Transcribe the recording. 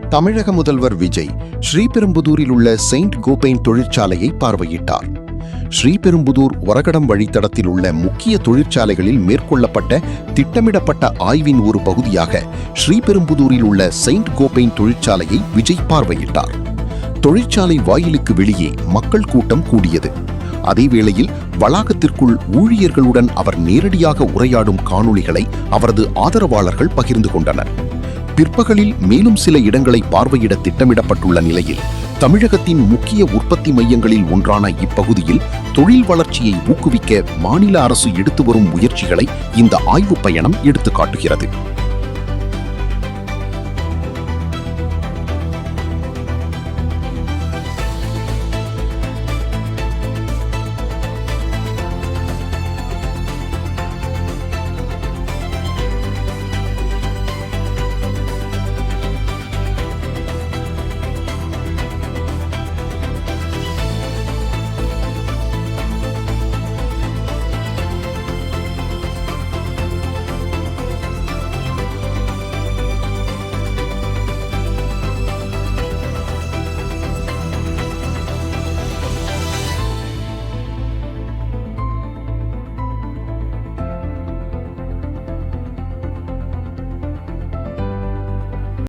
தமிழக முதல்வர் விஜய் ஸ்ரீபெரும்புதூரில் உள்ள செயின்ட் கோபைன் தொழிற்சாலையை பார்வையிட்டார். ஸ்ரீபெரும்புதூர் ஒரகடம் வழித்தடத்தில் உள்ள முக்கிய தொழிற்சாலைகளில் மேற்கொள்ளப்பட்ட திட்டமிடப்பட்ட ஆய்வின் ஒரு பகுதியாக ஸ்ரீபெரும்புதூரில் உள்ள செயின்ட் கோபைன் தொழிற்சாலையை விஜய் பார்வையிட்டார். தொழிற்சாலை வாயிலுக்கு வெளியே மக்கள் கூட்டம் கூடியது. அதேவேளையில் வளாகத்திற்குள் ஊழியர்களுடன் அவர் நேரடியாக உரையாடும் காணொளிகளை அவரது ஆதரவாளர்கள் பகிர்ந்து கொண்டனர். பிற்பகலில் மேலும் சில இடங்களை பார்வையிட திட்டமிடப்பட்டுள்ள நிலையில் தமிழகத்தின் முக்கிய உற்பத்தி மையங்களில் ஒன்றான இப்பகுதியில் தொழில் வளர்ச்சியை ஊக்குவிக்க மாநில அரசு எடுத்து வரும் முயற்சிகளை இந்த ஆய்வுப் பயணம் எடுத்துக்காட்டுகிறது.